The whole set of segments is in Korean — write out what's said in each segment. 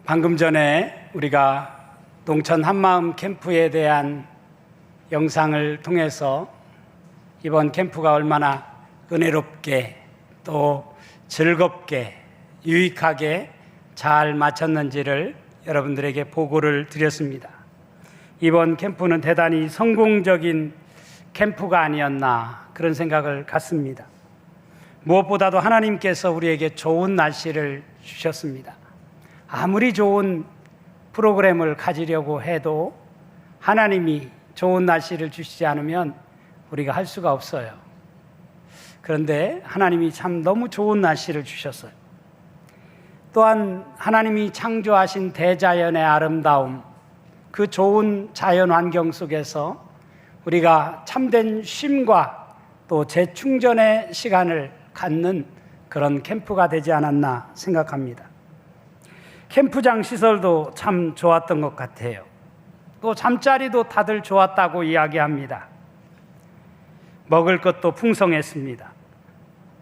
방금 전에 우리가 농촌 한마음 캠프에 대한 영상을 통해서 이번 캠프가 얼마나 은혜롭게 또 즐겁게 유익하게 잘 마쳤는지를 여러분들에게 보고를 드렸습니다. 이번 캠프는 대단히 성공적인 캠프가 아니었나 그런 생각을 갖습니다. 무엇보다도 하나님께서 우리에게 좋은 날씨를 주셨습니다. 아무리 좋은 프로그램을 가지려고 해도 하나님이 좋은 날씨를 주시지 않으면 우리가 할 수가 없어요. 그런데 하나님이 참 너무 좋은 날씨를 주셨어요. 또한 하나님이 창조하신 대자연의 아름다움, 그 좋은 자연 환경 속에서 우리가 참된 쉼과 또 재충전의 시간을 갖는 그런 캠프가 되지 않았나 생각합니다. 캠프장 시설도 참 좋았던 것 같아요. 또 잠자리도 다들 좋았다고 이야기합니다. 먹을 것도 풍성했습니다.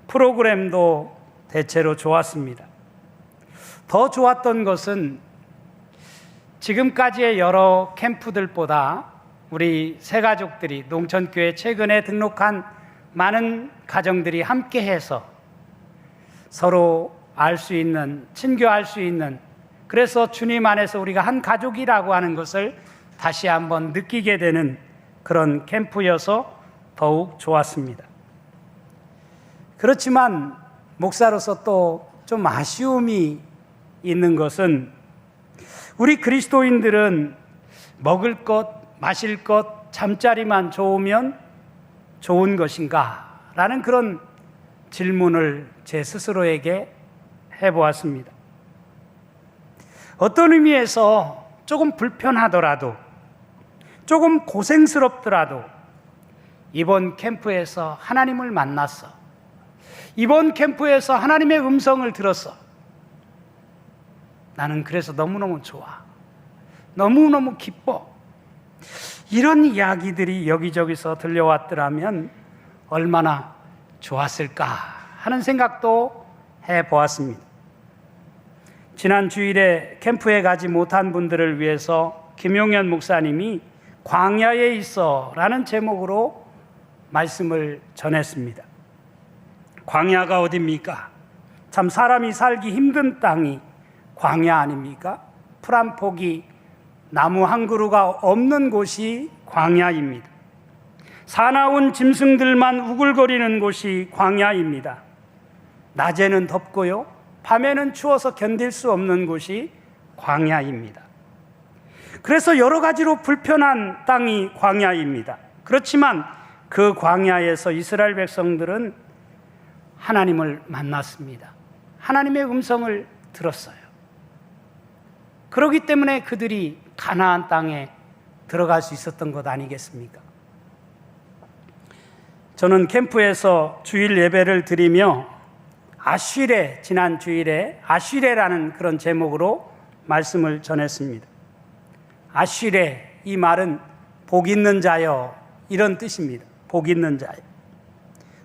프로그램도 대체로 좋았습니다. 더 좋았던 것은 지금까지의 여러 캠프들보다 우리 새가족들이 농촌교회 최근에 등록한 많은 가정들이 함께해서 서로 알 수 있는, 친교할 수 있는, 그래서 주님 안에서 우리가 한 가족이라고 하는 것을 다시 한번 느끼게 되는 그런 캠프여서 더욱 좋았습니다. 그렇지만 목사로서 또 좀 아쉬움이 있는 것은 우리 그리스도인들은 먹을 것, 마실 것, 잠자리만 좋으면 좋은 것인가? 라는 그런 질문을 제 스스로에게 해보았습니다. 어떤 의미에서 조금 불편하더라도, 조금 고생스럽더라도 이번 캠프에서 하나님을 만났어. 이번 캠프에서 하나님의 음성을 들었어. 나는 그래서 너무너무 좋아. 너무너무 기뻐. 이런 이야기들이 여기저기서 들려왔더라면 얼마나 좋았을까 하는 생각도 해보았습니다. 지난 주일에 캠프에 가지 못한 분들을 위해서 김용현 목사님이 광야에 있어 라는 제목으로 말씀을 전했습니다. 광야가 어딥니까? 참 사람이 살기 힘든 땅이 광야 아닙니까? 풀 한 포기, 나무 한 그루가 없는 곳이 광야입니다. 사나운 짐승들만 우글거리는 곳이 광야입니다. 낮에는 덥고요, 밤에는 추워서 견딜 수 없는 곳이 광야입니다. 그래서 여러 가지로 불편한 땅이 광야입니다. 그렇지만 그 광야에서 이스라엘 백성들은 하나님을 만났습니다. 하나님의 음성을 들었어요. 그렇기 때문에 그들이 가나안 땅에 들어갈 수 있었던 것 아니겠습니까? 저는 캠프에서 주일 예배를 드리며 아쉬레, 지난 주일에 아쉬레라는 그런 제목으로 말씀을 전했습니다. 아쉬레, 이 말은 복 있는 자여, 이런 뜻입니다. 복 있는 자여.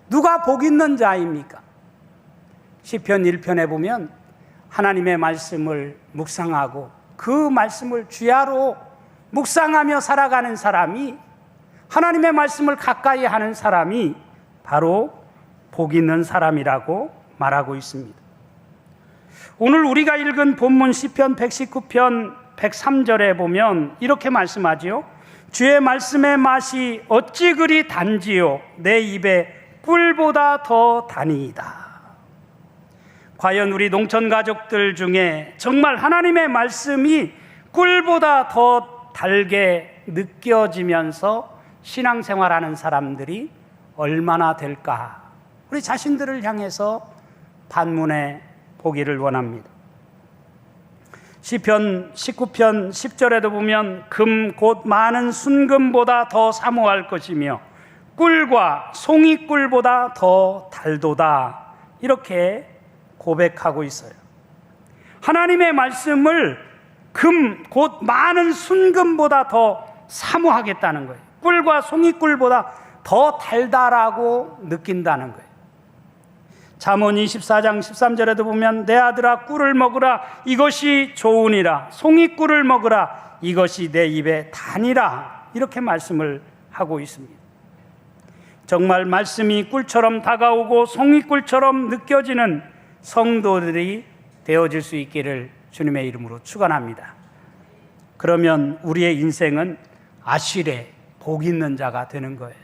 누가 복 있는 자입니까? 시편 1편에 보면 하나님의 말씀을 묵상하고 그 말씀을 주야로 묵상하며 살아가는 사람이, 하나님의 말씀을 가까이 하는 사람이 바로 복 있는 사람이라고 말하고 있습니다. 오늘 우리가 읽은 본문 시편 119편 103절에 보면 이렇게 말씀하지요. 주의 말씀의 맛이 어찌 그리 단지요, 내 입에 꿀보다 더 다니이다. 과연 우리 농촌 가족들 중에 정말 하나님의 말씀이 꿀보다 더 달게 느껴지면서 신앙생활하는 사람들이 얼마나 될까? 우리 자신들을 향해서 반문해 보기를 원합니다. 시편 19편 10절에도 보면 금 곧 많은 순금보다 더 사모할 것이며 꿀과 송이꿀보다 더 달도다, 이렇게 고백하고 있어요. 하나님의 말씀을 금 곧 많은 순금보다 더 사모하겠다는 거예요. 꿀과 송이꿀보다 더 달다라고 느낀다는 거예요. 잠언 24장 13절에도 보면 내 아들아 꿀을 먹으라 이것이 좋으니라 송이꿀을 먹으라 이것이 내 입에 다니라 이렇게 말씀을 하고 있습니다. 정말 말씀이 꿀처럼 다가오고 송이꿀처럼 느껴지는 성도들이 되어질 수 있기를 주님의 이름으로 축원합니다. 그러면 우리의 인생은 아실의 복 있는 자가 되는 거예요.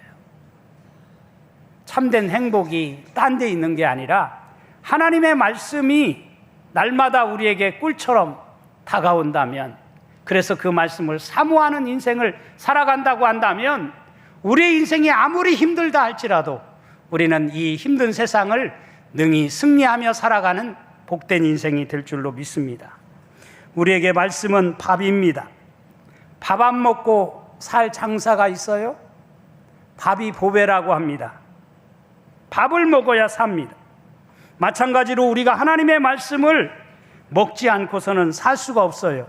참된 행복이 딴 데 있는 게 아니라 하나님의 말씀이 날마다 우리에게 꿀처럼 다가온다면, 그래서 그 말씀을 사모하는 인생을 살아간다고 한다면 우리의 인생이 아무리 힘들다 할지라도 우리는 이 힘든 세상을 능히 승리하며 살아가는 복된 인생이 될 줄로 믿습니다. 우리에게 말씀은 밥입니다. 밥 안 먹고 살 장사가 있어요? 밥이 보배라고 합니다. 밥을 먹어야 삽니다. 마찬가지로 우리가 하나님의 말씀을 먹지 않고서는 살 수가 없어요.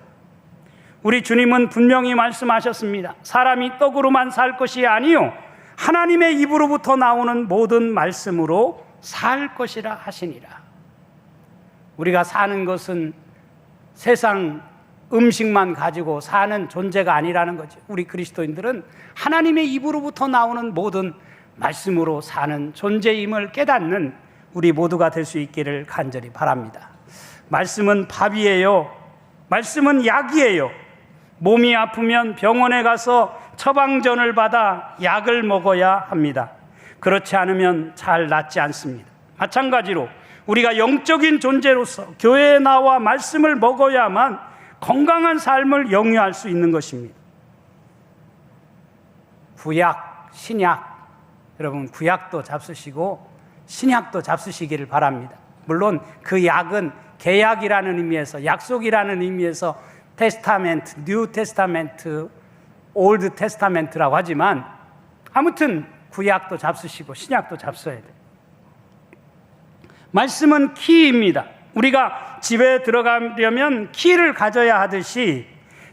우리 주님은 분명히 말씀하셨습니다. 사람이 떡으로만 살 것이 아니요 하나님의 입으로부터 나오는 모든 말씀으로 살 것이라 하시니라. 우리가 사는 것은 세상 음식만 가지고 사는 존재가 아니라는 거죠. 우리 그리스도인들은 하나님의 입으로부터 나오는 모든 말씀으로 사는 존재임을 깨닫는 우리 모두가 될 수 있기를 간절히 바랍니다. 말씀은 밥이에요. 말씀은 약이에요. 몸이 아프면 병원에 가서 처방전을 받아 약을 먹어야 합니다. 그렇지 않으면 잘 낫지 않습니다. 마찬가지로 우리가 영적인 존재로서 교회에 나와 말씀을 먹어야만 건강한 삶을 영위할 수 있는 것입니다. 구약, 신약, 여러분 구약도 잡수시고 신약도 잡수시기를 바랍니다. 물론 그 약은 계약이라는 의미에서, 약속이라는 의미에서 테스타멘트, 뉴 테스타멘트, 올드 테스타멘트라고 하지만 아무튼 구약도 잡수시고 신약도 잡숴야 돼요. 말씀은 키입니다. 우리가 집에 들어가려면 키를 가져야 하듯이,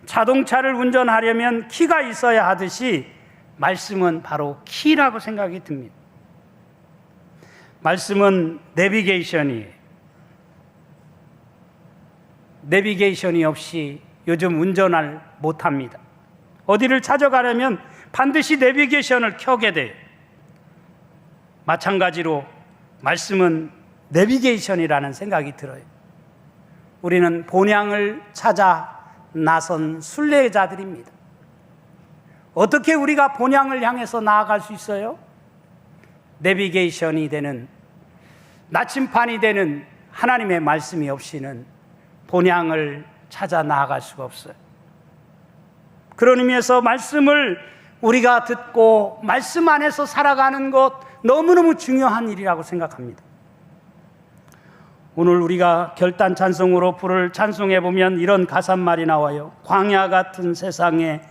자동차를 운전하려면 키가 있어야 하듯이 말씀은 바로 키라고 생각이 듭니다. 말씀은 내비게이션이에요. 내비게이션이 없이 요즘 운전을 못합니다. 어디를 찾아가려면 반드시 내비게이션을 켜게 돼요. 마찬가지로 말씀은 내비게이션이라는 생각이 들어요. 우리는 본향을 찾아 나선 순례자들입니다. 어떻게 우리가 본향을 향해서 나아갈 수 있어요? 내비게이션이 되는, 나침판이 되는 하나님의 말씀이 없이는 본향을 찾아 나아갈 수가 없어요. 그런 의미에서 말씀을 우리가 듣고 말씀 안에서 살아가는 것 너무너무 중요한 일이라고 생각합니다. 오늘 우리가 결단 찬송으로 부를 찬송에 보면 이런 가사말이 나와요. 광야 같은 세상에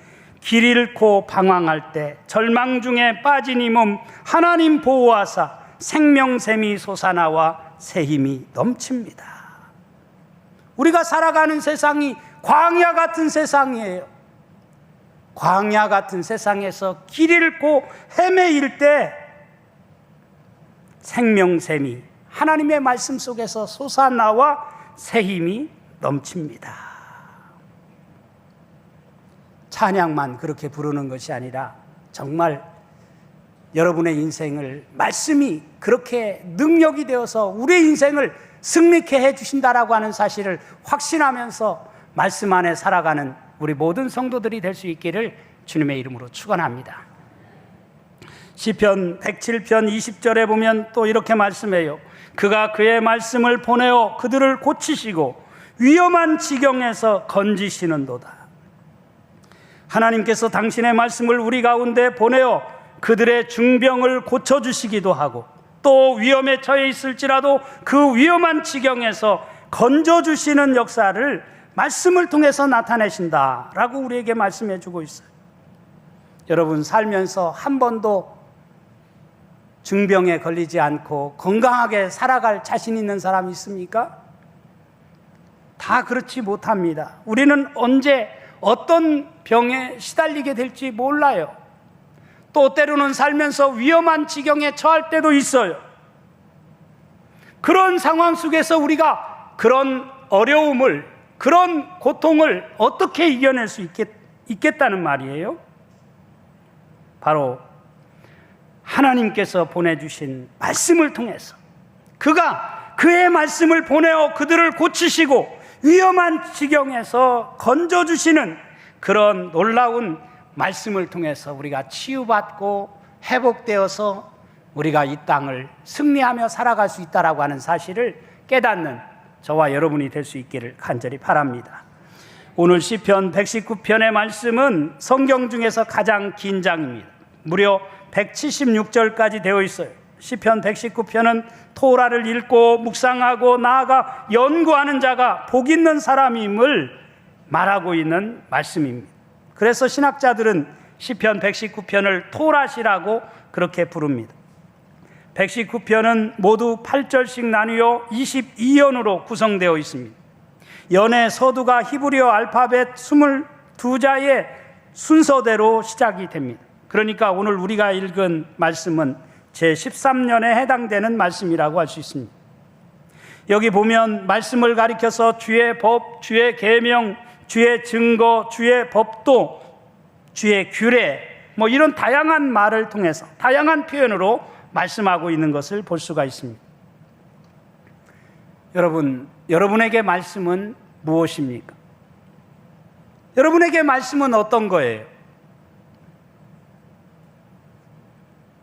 길 잃고 방황할 때 절망 중에 빠진 이 몸 하나님 보호하사 생명샘이 솟아나와 새 힘이 넘칩니다. 우리가 살아가는 세상이 광야 같은 세상이에요. 광야 같은 세상에서 길 잃고 헤매일 때 생명샘이 하나님의 말씀 속에서 솟아나와 새 힘이 넘칩니다. 찬양만 그렇게 부르는 것이 아니라 정말 여러분의 인생을 말씀이 그렇게 능력이 되어서 우리의 인생을 승리케 해주신다라고 하는 사실을 확신하면서 말씀 안에 살아가는 우리 모든 성도들이 될 수 있기를 주님의 이름으로 축원합니다. 시편 107편 20절에 보면 또 이렇게 말씀해요. 그가 그의 말씀을 보내어 그들을 고치시고 위험한 지경에서 건지시는도다. 하나님께서 당신의 말씀을 우리 가운데 보내어 그들의 중병을 고쳐주시기도 하고 또 위험에 처해 있을지라도 그 위험한 지경에서 건져주시는 역사를 말씀을 통해서 나타내신다라고 우리에게 말씀해 주고 있어요. 여러분 살면서 한 번도 중병에 걸리지 않고 건강하게 살아갈 자신 있는 사람이 있습니까? 다 그렇지 못합니다. 우리는 언제 어떤 병에 시달리게 될지 몰라요. 또 때로는 살면서 위험한 지경에 처할 때도 있어요. 그런 상황 속에서 우리가 그런 어려움을, 그런 고통을 어떻게 이겨낼 수 있겠다는 말이에요? 바로 하나님께서 보내주신 말씀을 통해서, 그가 그의 말씀을 보내어 그들을 고치시고 위험한 지경에서 건져주시는 그런 놀라운 말씀을 통해서 우리가 치유받고 회복되어서 우리가 이 땅을 승리하며 살아갈 수 있다라고 하는 사실을 깨닫는 저와 여러분이 될 수 있기를 간절히 바랍니다. 오늘 시편 119편의 말씀은 성경 중에서 가장 긴 장입니다. 무려 176절까지 되어 있어요. 시편 119편은 토라를 읽고 묵상하고 나아가 연구하는 자가 복 있는 사람임을 말하고 있는 말씀입니다. 그래서 신학자들은 시편 119편을 토라시라고 그렇게 부릅니다. 119편은 모두 8절씩 나뉘어 22연으로 구성되어 있습니다. 연의 서두가 히브리어 알파벳 22자의 순서대로 시작이 됩니다. 그러니까 오늘 우리가 읽은 말씀은 제13년에 해당되는 말씀이라고 할 수 있습니다. 여기 보면 말씀을 가리켜서 주의 법, 주의 계명, 주의 증거, 주의 법도, 주의 규례, 이런 다양한 말을 통해서 다양한 표현으로 말씀하고 있는 것을 볼 수가 있습니다. 여러분, 여러분에게 말씀은 무엇입니까? 여러분에게 말씀은 어떤 거예요?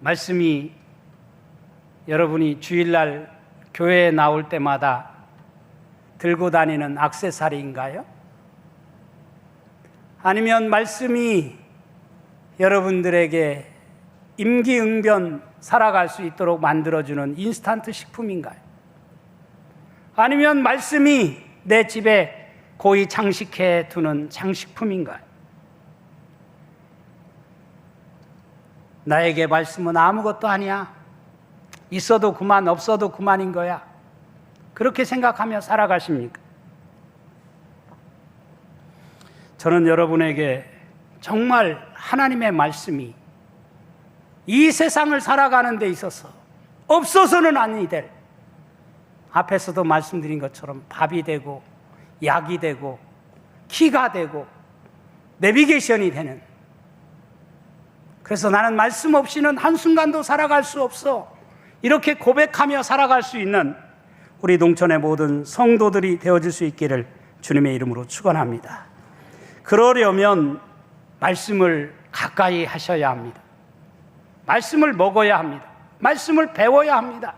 말씀이 여러분이 주일날 교회에 나올 때마다 들고 다니는 액세서리인가요? 아니면 말씀이 여러분들에게 임기응변 살아갈 수 있도록 만들어주는 인스턴트 식품인가요? 아니면 말씀이 내 집에 고이 장식해 두는 장식품인가요? 나에게 말씀은 아무것도 아니야. 있어도 그만, 없어도 그만인 거야. 그렇게 생각하며 살아가십니까? 저는 여러분에게 정말 하나님의 말씀이 이 세상을 살아가는 데 있어서 없어서는 아니 될, 앞에서도 말씀드린 것처럼 밥이 되고 약이 되고 키가 되고 내비게이션이 되는, 그래서 나는 말씀 없이는 한순간도 살아갈 수 없어, 이렇게 고백하며 살아갈 수 있는 우리 농촌의 모든 성도들이 되어질 수 있기를 주님의 이름으로 축원합니다. 그러려면 말씀을 가까이 하셔야 합니다. 말씀을 먹어야 합니다. 말씀을 배워야 합니다.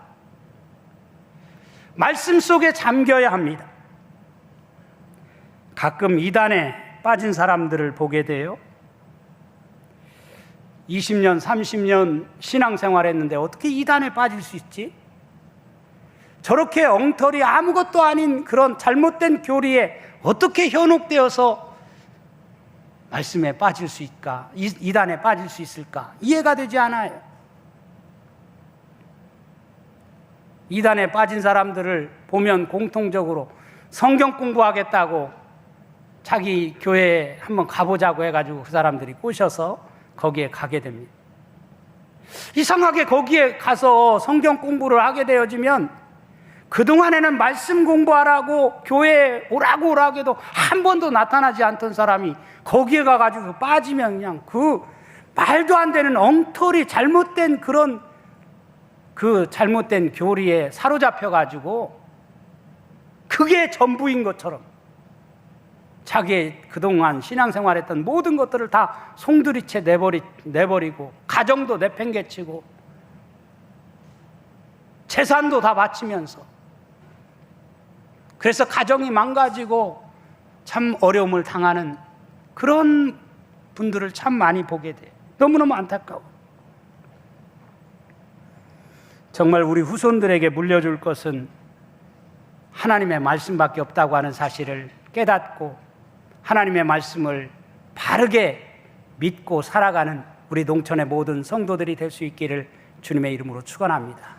말씀 속에 잠겨야 합니다. 가끔 이단에 빠진 사람들을 보게 돼요. 20년, 30년 신앙생활 했는데 어떻게 이단에 빠질 수 있지? 저렇게 엉터리 아무것도 아닌 그런 잘못된 교리에 어떻게 현혹되어서 말씀에 빠질 수 있을까? 이단에 빠질 수 있을까? 이해가 되지 않아요. 이단에 빠진 사람들을 보면 공통적으로 성경 공부하겠다고 자기 교회에 한번 가보자고 해가지고 그 사람들이 꼬셔서 거기에 가게 됩니다. 이상하게 거기에 가서 성경 공부를 하게 되어지면 그동안에는 말씀 공부하라고 교회에 오라고 해도 한 번도 나타나지 않던 사람이 거기에 가가지고 빠지면 그냥 그 말도 안 되는 엉터리 잘못된 그런 그 잘못된 교리에 사로잡혀가지고 그게 전부인 것처럼 자기의 그동안 신앙생활했던 모든 것들을 다 송두리째 내버리고 가정도 내팽개치고 재산도 다 바치면서, 그래서 가정이 망가지고 참 어려움을 당하는 그런 분들을 참 많이 보게 돼요. 너무너무 안타까워. 정말 우리 후손들에게 물려줄 것은 하나님의 말씀밖에 없다고 하는 사실을 깨닫고 하나님의 말씀을 바르게 믿고 살아가는 우리 농촌의 모든 성도들이 될 수 있기를 주님의 이름으로 축원합니다.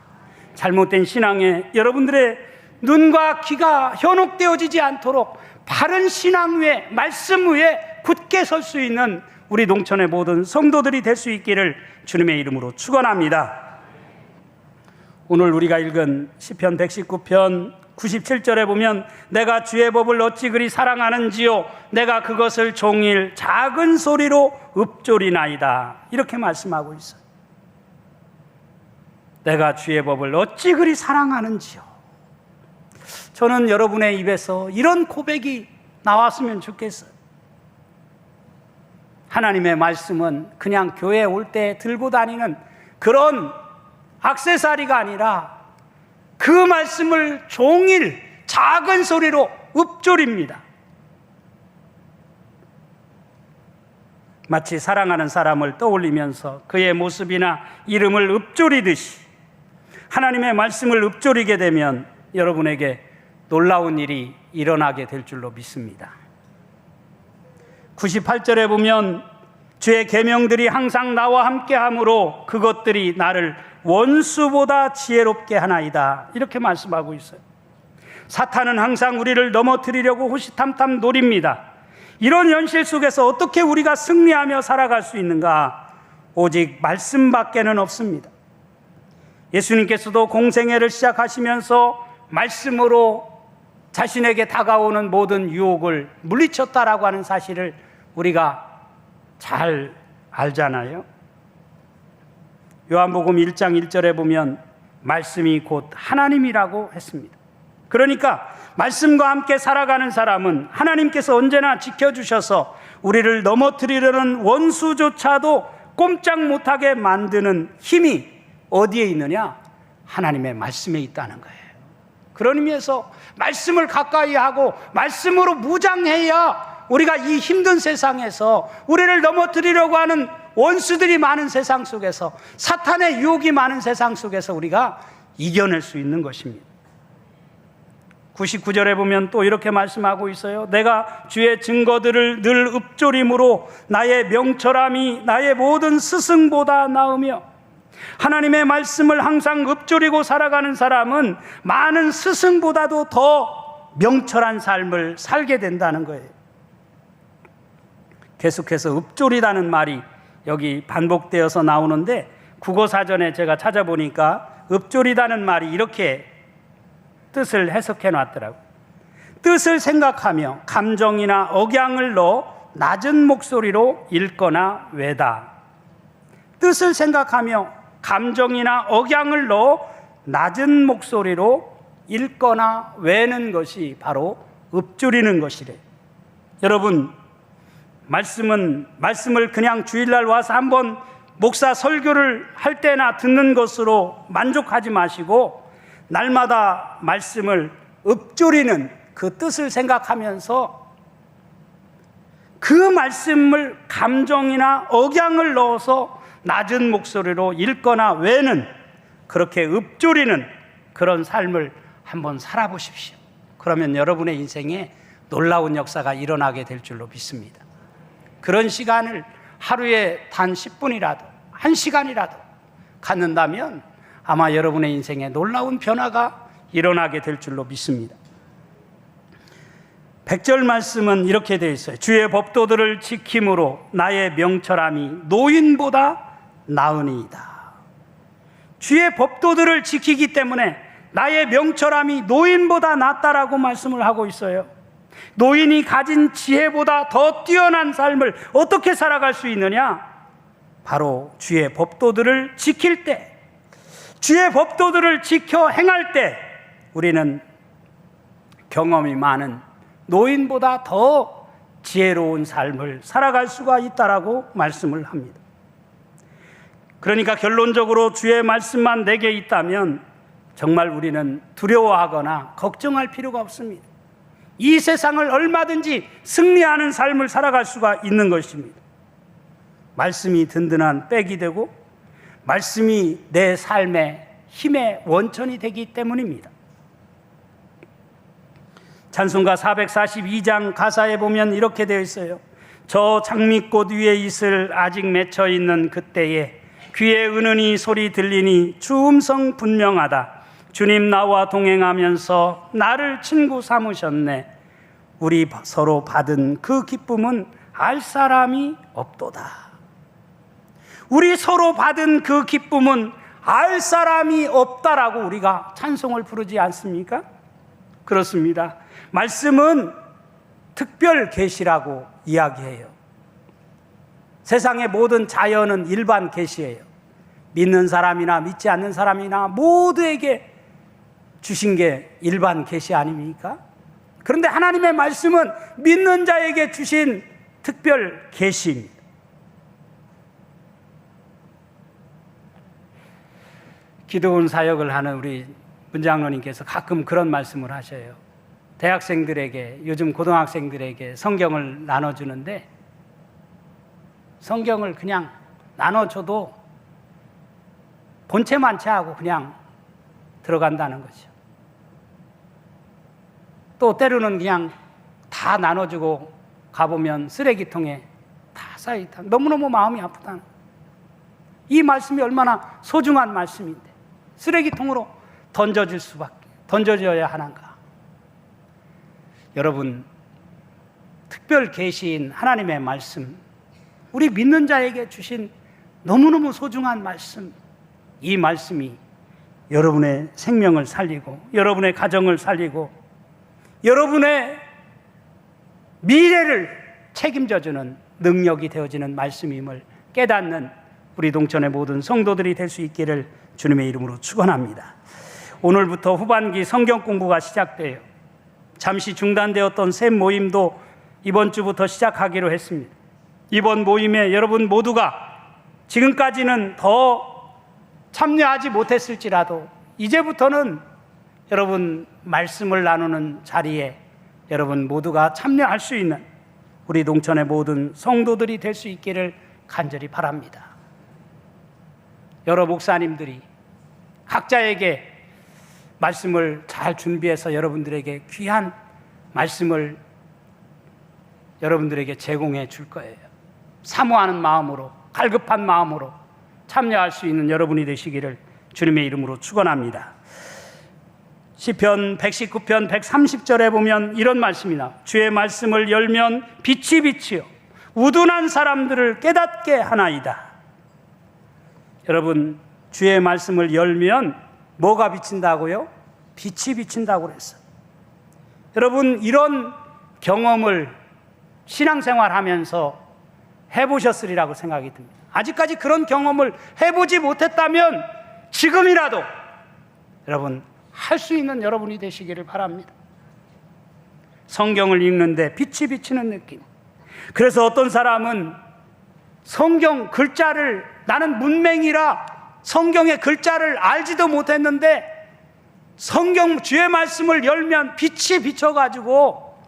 잘못된 신앙에 여러분들의 눈과 귀가 현혹되어지지 않도록 바른 신앙 위에, 말씀 위에 굳게 설 수 있는 우리 농촌의 모든 성도들이 될 수 있기를 주님의 이름으로 축원합니다. 오늘 우리가 읽은 시편 119편 97절에 보면 내가 주의 법을 어찌 그리 사랑하는지요 내가 그것을 종일 작은 소리로 읊조리나이다, 이렇게 말씀하고 있어요. 내가 주의 법을 어찌 그리 사랑하는지요. 저는 여러분의 입에서 이런 고백이 나왔으면 좋겠어요. 하나님의 말씀은 그냥 교회에 올 때 들고 다니는 그런 액세서리가 아니라 그 말씀을 종일 작은 소리로 읊조립니다. 마치 사랑하는 사람을 떠올리면서 그의 모습이나 이름을 읊조리듯이 하나님의 말씀을 읊조리게 되면 여러분에게 놀라운 일이 일어나게 될 줄로 믿습니다. 98절에 보면 주의 계명들이 항상 나와 함께하므로 그것들이 나를 원수보다 지혜롭게 하나이다, 이렇게 말씀하고 있어요. 사탄은 항상 우리를 넘어뜨리려고 호시탐탐 노립니다. 이런 현실 속에서 어떻게 우리가 승리하며 살아갈 수 있는가? 오직 말씀밖에는 없습니다. 예수님께서도 공생애를 시작하시면서 말씀으로 자신에게 다가오는 모든 유혹을 물리쳤다라고 하는 사실을 우리가 잘 알잖아요. 요한복음 1장 1절에 보면 말씀이 곧 하나님이라고 했습니다. 그러니까 말씀과 함께 살아가는 사람은 하나님께서 언제나 지켜주셔서 우리를 넘어뜨리려는 원수조차도 꼼짝 못하게 만드는 힘이 어디에 있느냐? 하나님의 말씀에 있다는 거예요. 그런 의미에서 말씀을 가까이 하고 말씀으로 무장해야 우리가 이 힘든 세상에서 우리를 넘어뜨리려고 하는 원수들이 많은 세상 속에서, 사탄의 유혹이 많은 세상 속에서 우리가 이겨낼 수 있는 것입니다. 99절에 보면 또 이렇게 말씀하고 있어요. 내가 주의 증거들을 늘 읊조림으로 나의 명철함이 나의 모든 스승보다 나으며, 하나님의 말씀을 항상 읊조리고 살아가는 사람은 많은 스승보다도 더 명철한 삶을 살게 된다는 거예요. 계속해서 읊조리다는 말이 여기 반복되어서 나오는데 국어사전에 제가 찾아보니까 읊조리다는 말이 이렇게 뜻을 해석해 놨더라고요. 뜻을 생각하며 감정이나 억양을 넣어 낮은 목소리로 읽거나 외다. 뜻을 생각하며 감정이나 억양을 넣어 낮은 목소리로 읽거나 외는 것이 바로 읊조리는 것이래. 여러분, 말씀을 그냥 주일날 와서 한번 목사 설교를 할 때나 듣는 것으로 만족하지 마시고 날마다 말씀을 읊조리는 그 뜻을 생각하면서 그 말씀을 감정이나 억양을 넣어서 낮은 목소리로 읽거나 외는, 그렇게 읊조리는 그런 삶을 한번 살아보십시오. 그러면 여러분의 인생에 놀라운 역사가 일어나게 될 줄로 믿습니다. 그런 시간을 하루에 단 10분이라도 1시간이라도 갖는다면 아마 여러분의 인생에 놀라운 변화가 일어나게 될 줄로 믿습니다. 100절 말씀은 이렇게 되어 있어요. 주의 법도들을 지킴으로 나의 명철함이 노인보다 나으니이다. 주의 법도들을 지키기 때문에 나의 명철함이 노인보다 낫다라고 말씀을 하고 있어요. 노인이 가진 지혜보다 더 뛰어난 삶을 어떻게 살아갈 수 있느냐? 바로 주의 법도들을 지킬 때, 주의 법도들을 지켜 행할 때 우리는 경험이 많은 노인보다 더 지혜로운 삶을 살아갈 수가 있다라고 말씀을 합니다. 그러니까 결론적으로 주의 말씀만 내게 있다면 정말 우리는 두려워하거나 걱정할 필요가 없습니다. 이 세상을 얼마든지 승리하는 삶을 살아갈 수가 있는 것입니다. 말씀이 든든한 백이 되고 말씀이 내 삶의 힘의 원천이 되기 때문입니다. 찬송가 442장 가사에 보면 이렇게 되어 있어요. 저 장미꽃 위에 이슬 아직 맺혀 있는 그때에 귀에 은은히 소리 들리니 주 음성 분명하다. 주님 나와 동행하면서 나를 친구 삼으셨네. 우리 서로 받은 그 기쁨은 알 사람이 없도다. 우리 서로 받은 그 기쁨은 알 사람이 없다라고 우리가 찬송을 부르지 않습니까? 그렇습니다. 말씀은 특별 계시라고 이야기해요. 세상의 모든 자연은 일반 계시예요. 믿는 사람이나 믿지 않는 사람이나 모두에게 주신 게 일반 계시 아닙니까? 그런데 하나님의 말씀은 믿는 자에게 주신 특별 계시입니다. 기도원 사역을 하는 우리 문장로님께서 가끔 그런 말씀을 하셔요. 대학생들에게, 요즘 고등학생들에게 성경을 나눠주는데 성경을 그냥 나눠줘도 본체만 채하고 그냥 들어간다는 거죠. 또 때로는 그냥 다 나눠주고 가보면 쓰레기통에 다 쌓여있다. 너무너무 마음이 아프다는 거예요. 이 말씀이 얼마나 소중한 말씀인데 쓰레기통으로 던져줘야 하는가. 여러분, 특별 계시인 하나님의 말씀, 우리 믿는 자에게 주신 너무너무 소중한 말씀, 이 말씀이 여러분의 생명을 살리고 여러분의 가정을 살리고 여러분의 미래를 책임져주는 능력이 되어지는 말씀임을 깨닫는 우리 동천의 모든 성도들이 될 수 있기를 주님의 이름으로 축원합니다. 오늘부터 후반기 성경 공부가 시작돼요. 잠시 중단되었던 샘 모임도 이번 주부터 시작하기로 했습니다. 이번 모임에 여러분 모두가 지금까지는 더 참여하지 못했을지라도 이제부터는 여러분 말씀을 나누는 자리에 여러분 모두가 참여할 수 있는 우리 동천의 모든 성도들이 될 수 있기를 간절히 바랍니다. 여러 목사님들이 각자에게 말씀을 잘 준비해서 여러분들에게 귀한 말씀을 여러분들에게 제공해 줄 거예요. 사모하는 마음으로, 갈급한 마음으로 참여할 수 있는 여러분이 되시기를 주님의 이름으로 축원합니다. 시편 119편 130절에 보면 이런 말씀이 나와요. 주의 말씀을 열면 빛이 비치어 우둔한 사람들을 깨닫게 하나이다. 여러분, 주의 말씀을 열면 뭐가 비친다고요? 빛이 비친다고 그랬어요. 여러분, 이런 경험을 신앙생활하면서 해보셨으리라고 생각이 듭니다. 아직까지 그런 경험을 해보지 못했다면 지금이라도 여러분 할 수 있는 여러분이 되시기를 바랍니다. 성경을 읽는데 빛이 비치는 느낌. 그래서 어떤 사람은 성경 글자를, 나는 문맹이라 성경의 글자를 알지도 못했는데 성경 주의 말씀을 열면 빛이 비쳐가지고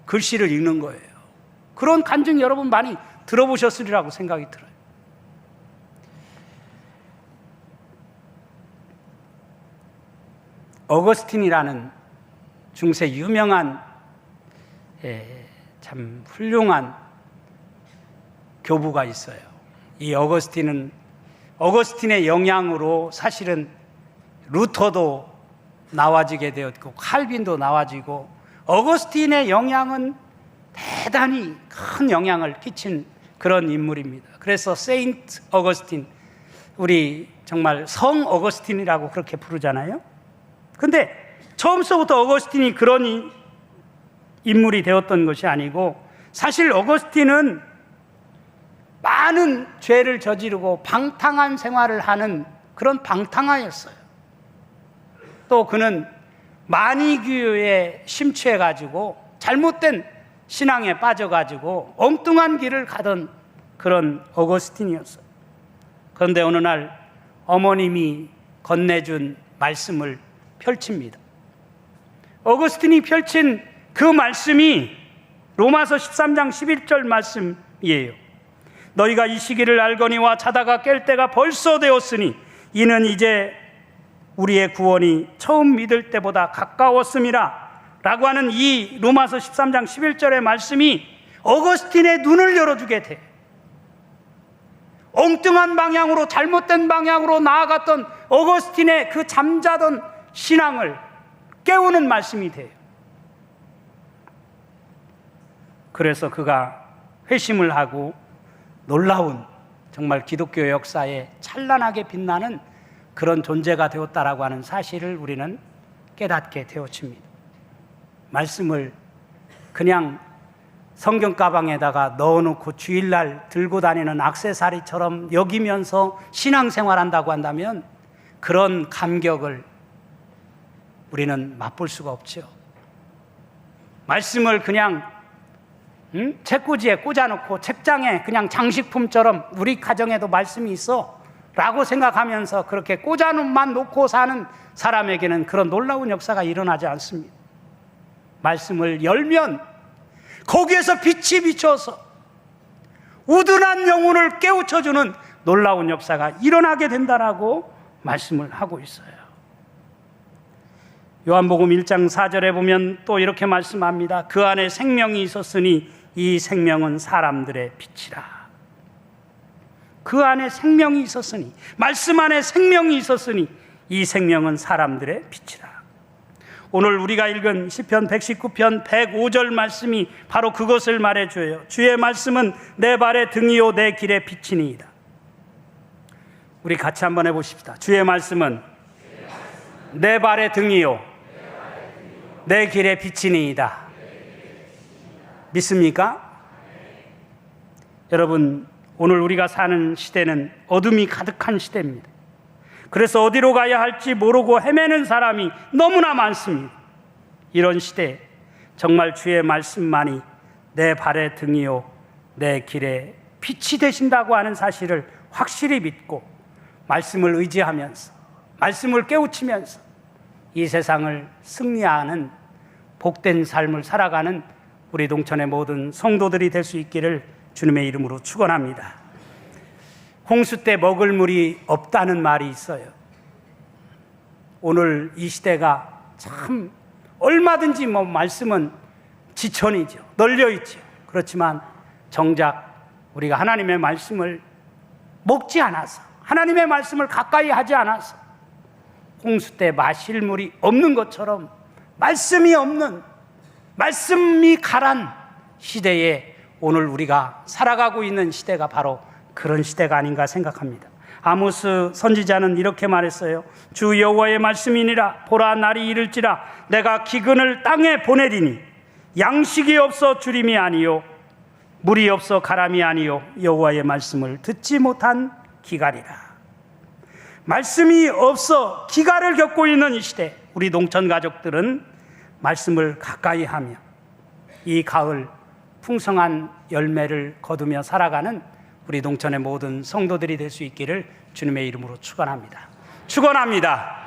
글씨를 읽는 거예요. 그런 간증 여러분 많이 들어보셨으리라고 생각이 들어요. 어거스틴이라는 중세 유명한 참 훌륭한 교부가 있어요. 이 어거스틴의 영향으로 사실은 루터도 나와지게 되었고 칼빈도 나와지고 어거스틴의 영향은 대단히 큰 영향을 끼친 그런 인물입니다. 그래서 세인트 어거스틴, 우리 정말 성 어거스틴이라고 그렇게 부르잖아요. 근데 처음서부터 어거스틴이 그런 인물이 되었던 것이 아니고 사실 어거스틴은 많은 죄를 저지르고 방탕한 생활을 하는 그런 방탕하였어요. 또 그는 마니규에 심취해가지고 잘못된 신앙에 빠져가지고 엉뚱한 길을 가던 그런 어거스틴이었어요. 그런데 어느 날 어머님이 건네준 말씀을 펼칩니다. 어거스틴이 펼친 그 말씀이 로마서 13장 11절 말씀이에요. 너희가 이 시기를 알거니와 자다가 깰 때가 벌써 되었으니 이는 이제 우리의 구원이 처음 믿을 때보다 가까웠음이라 라고 하는 이 로마서 13장 11절의 말씀이 어거스틴의 눈을 열어주게 돼. 엉뚱한 방향으로, 잘못된 방향으로 나아갔던 어거스틴의 그 잠자던 신앙을 깨우는 말씀이 돼요. 그래서 그가 회심을 하고 놀라운 정말 기독교 역사에 찬란하게 빛나는 그런 존재가 되었다라고 하는 사실을 우리는 깨닫게 되어집니다. 말씀을 그냥 성경 가방에다가 넣어놓고 주일날 들고 다니는 액세서리처럼 여기면서 신앙생활한다고 한다면 그런 감격을 우리는 맛볼 수가 없죠. 말씀을 그냥 책꽂이에 꽂아놓고 책장에 그냥 장식품처럼 우리 가정에도 말씀이 있어 라고 생각하면서 그렇게 꽂아놓만 놓고 사는 사람에게는 그런 놀라운 역사가 일어나지 않습니다. 말씀을 열면 거기에서 빛이 비춰서 우둔한 영혼을 깨우쳐주는 놀라운 역사가 일어나게 된다라고 말씀을 하고 있어요. 요한복음 1장 4절에 보면 또 이렇게 말씀합니다. 그 안에 생명이 있었으니 이 생명은 사람들의 빛이라. 그 안에 생명이 있었으니, 말씀 안에 생명이 있었으니 이 생명은 사람들의 빛이라. 오늘 우리가 읽은 시편 119편 105절 말씀이 바로 그것을 말해줘요. 주의 말씀은 내 발의 등이요 내 길의 빛이니이다. 우리 같이 한번 해보십시다. 주의 말씀은 내 발의 등이요 내 길의 빛이니이다. 믿습니까? 여러분, 오늘 우리가 사는 시대는 어둠이 가득한 시대입니다. 그래서 어디로 가야 할지 모르고 헤매는 사람이 너무나 많습니다. 이런 시대에 정말 주의 말씀만이 내 발의 등이요 내 길의 빛이 되신다고 하는 사실을 확실히 믿고 말씀을 의지하면서 말씀을 깨우치면서 이 세상을 승리하는 복된 삶을 살아가는 우리 동천의 모든 성도들이 될 수 있기를 주님의 이름으로 축원합니다. 홍수 때 먹을 물이 없다는 말이 있어요. 오늘 이 시대가 참 얼마든지 말씀은 지천이죠. 널려있죠. 그렇지만 정작 우리가 하나님의 말씀을 먹지 않아서, 하나님의 말씀을 가까이 하지 않아서 홍수 때 마실 물이 없는 것처럼 말씀이 없는, 말씀이 가란 시대에 오늘 우리가 살아가고 있는 시대가 바로 그런 시대가 아닌가 생각합니다. 아모스 선지자는 이렇게 말했어요. 주 여호와의 말씀이니라. 보라, 날이 이를지라 내가 기근을 땅에 보내리니 양식이 없어 주림이 아니요 물이 없어 가람이 아니요 여호와의 말씀을 듣지 못한 기갈이라. 말씀이 없어 기갈을 겪고 있는 이 시대, 우리 농촌 가족들은 말씀을 가까이 하며 이 가을 풍성한 열매를 거두며 살아가는 우리 동천의 모든 성도들이 될 수 있기를 주님의 이름으로 축원합니다. 축원합니다.